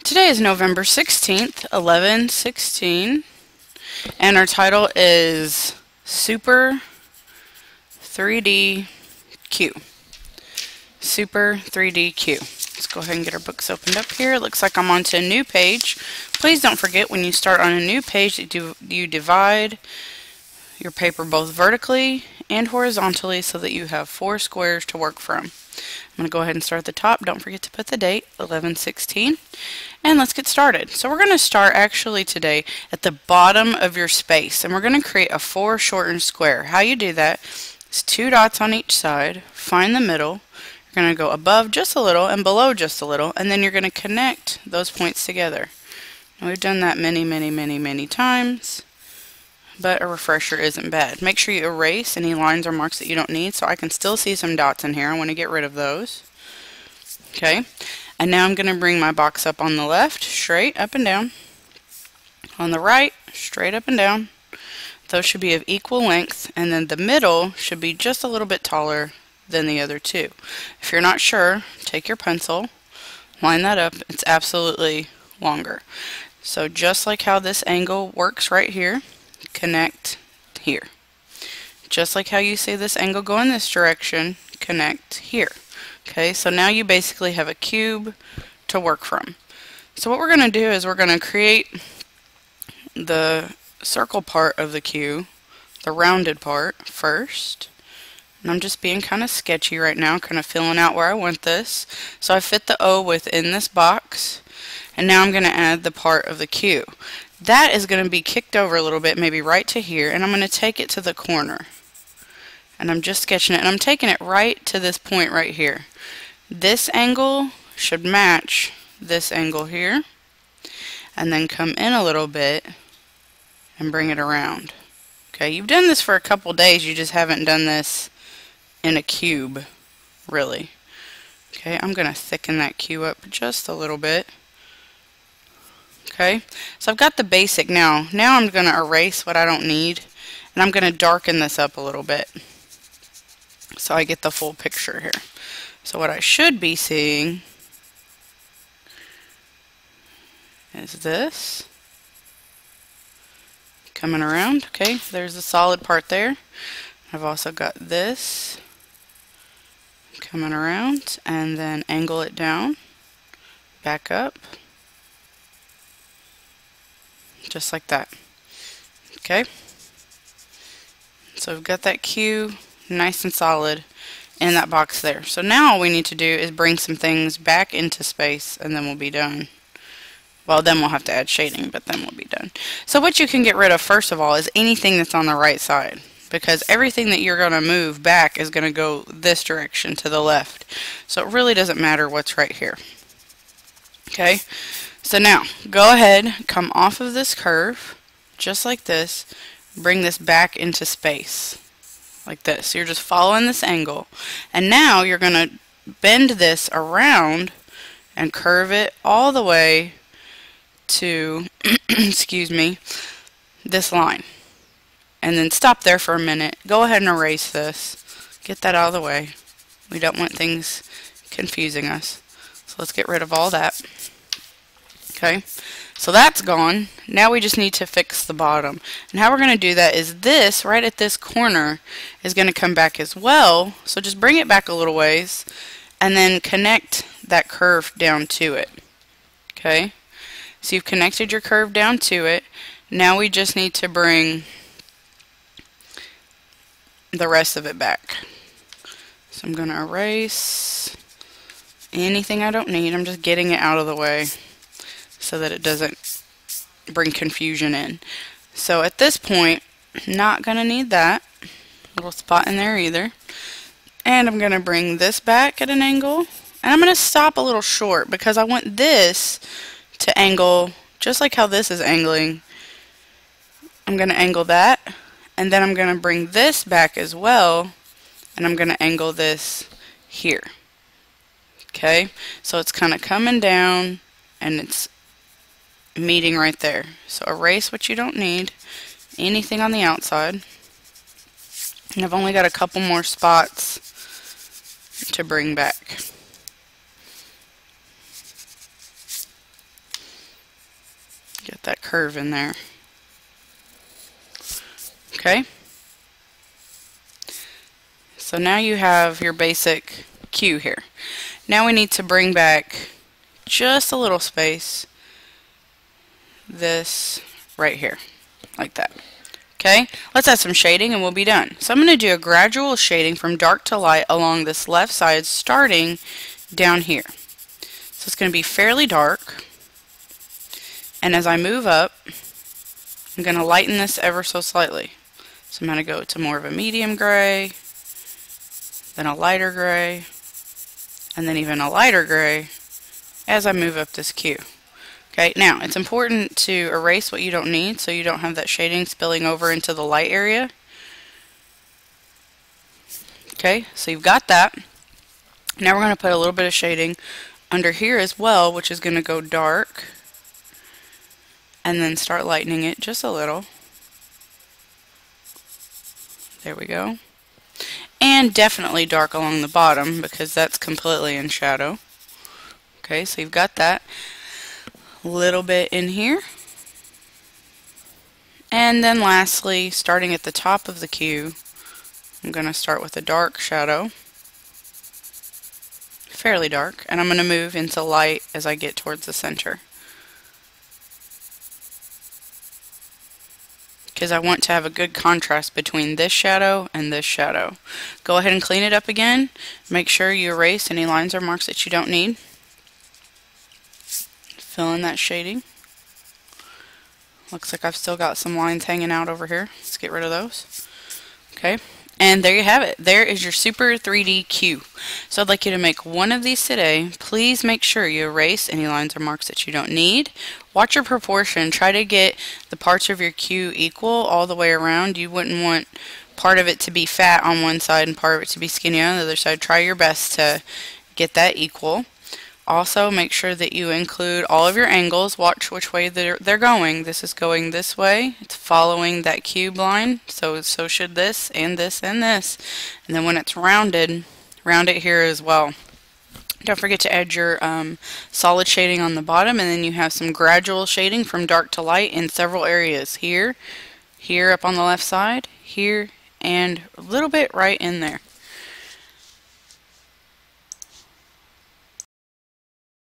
Today is November 16th, 11/16, and our title is Super 3D Q. Super 3D Q. Let's go ahead and get our books opened up here. It looks like I'm onto a new page. Please don't forget, when you start on a new page, you divide your paper both vertically and horizontally so that you have 4 squares to work from. I'm going to go ahead and start at the top. Don't forget to put the date, 11/16, and let's get started. So we're going to start actually today at the bottom of your space, and we're going to create a foreshortened square. How you do that is 2 dots on each side, find the middle, you're going to go above just a little and below just a little, and then you're going to connect those points together. Now, we've done that many times, but a refresher isn't bad. Make sure you erase any lines or marks that you don't need, so I can still see some dots in here. I want to get rid of those. Okay, and now I'm going to bring my box up on the left, straight up and down. On the right, straight up and down. Those should be of equal length, and then the middle should be just a little bit taller than the other two. If you're not sure, take your pencil, line that up. It's absolutely longer. So just like how this angle works right here, connect here. Just like how you see this angle go in this direction, connect here. Okay, so now you basically have a cube to work from. So what we're going to do is we're going to create the circle part of the cube, the rounded part, first. And I'm just being kind of sketchy right now, kind of filling out where I want this. So I fit the O within this box, and now I'm going to add the part of the Q. That is going to be kicked over a little bit, maybe right to here, and I'm going to take it to the corner. And I'm just sketching it, and I'm taking it right to this point right here. This angle should match this angle here, and then come in a little bit and bring it around. Okay, you've done this for a couple days, you just haven't done this in a cube, really. Okay, I'm going to thicken that cube up just a little bit. Okay, so I've got the basic now. Now I'm going to erase what I don't need, and I'm going to darken this up a little bit so I get the full picture here. So what I should be seeing is this coming around. Okay, there's the solid part there. I've also got this coming around, and then angle it down, back up, just like that. Okay, so we've got that Q nice and solid in that box there. So now all we need to do is bring some things back into space, and then we'll be done. Well, then we'll have to add shading, but then we'll be done. So what you can get rid of first of all is anything that's on the right side, because everything that you're going to move back is going to go this direction to the left. So it really doesn't matter what's right here. Okay, so now go ahead, come off of this curve just like this, bring this back into space like this. So you're just following this angle, and now you're going to bend this around and curve it all the way to excuse me, this line, and then stop there for a minute. Go ahead and erase this, get that out of the way. We don't want things confusing us, so let's get rid of all that. Okay, so that's gone. Now we just need to fix the bottom, and how we're going to do that is this right at this corner is going to come back as well. So just bring it back a little ways and then connect that curve down to it. Okay, so you've connected your curve down to it. Now we just need to bring the rest of it back. So I'm going to erase anything I don't need. I'm just getting it out of the way so that it doesn't bring confusion in. So at this point, not going to need that little spot in there either. And I'm going to bring this back at an angle, and I'm going to stop a little short because I want this to angle just like how this is angling. I'm going to angle that, and then I'm going to bring this back as well, and I'm going to angle this here. Okay, so it's kind of coming down and it's meeting right there. So erase what you don't need, anything on the outside, and I've only got a couple more spots to bring back. Get that curve in there. Okay. So now you have your basic Q here. Now we need to bring back just a little space, this right here, like that. Okay, let's add some shading and we'll be done. So I'm going to do a gradual shading from dark to light along this left side starting down here. So it's going to be fairly dark, and as I move up I'm going to lighten this ever so slightly. So I'm going to go to more of a medium gray, then a lighter gray, and then even a lighter gray as I move up this Q. Okay, now it's important to erase what you don't need so you don't have that shading spilling over into the light area. Okay, so you've got that. Now we're going to put a little bit of shading under here as well, which is going to go dark and then start lightening it just a little. There we go. And definitely dark along the bottom because that's completely in shadow. Okay, so you've got that. Little bit in here. And then lastly, starting at the top of the Q, I'm going to start with a dark shadow. Fairly dark. And I'm going to move into light as I get towards the center. Because I want to have a good contrast between this shadow and this shadow. Go ahead and clean it up again. Make sure you erase any lines or marks that you don't need. Fill in that shading. Looks like I've still got some lines hanging out over here. Let's get rid of those. Okay, and there you have it. There is your Super 3D Q. So I'd like you to make one of these today. Please make sure you erase any lines or marks that you don't need. Watch your proportion. Try to get the parts of your Q equal all the way around. You wouldn't want part of it to be fat on one side and part of it to be skinny on the other side. Try your best to get that equal. Also, make sure that you include all of your angles. Watch which way they're going. This is going this way. It's following that cube line. So should this and this and this. And then when it's rounded, round it here as well. Don't forget to add your solid shading on the bottom, and then you have some gradual shading from dark to light in several areas. Here, here up on the left side, here, and a little bit right in there.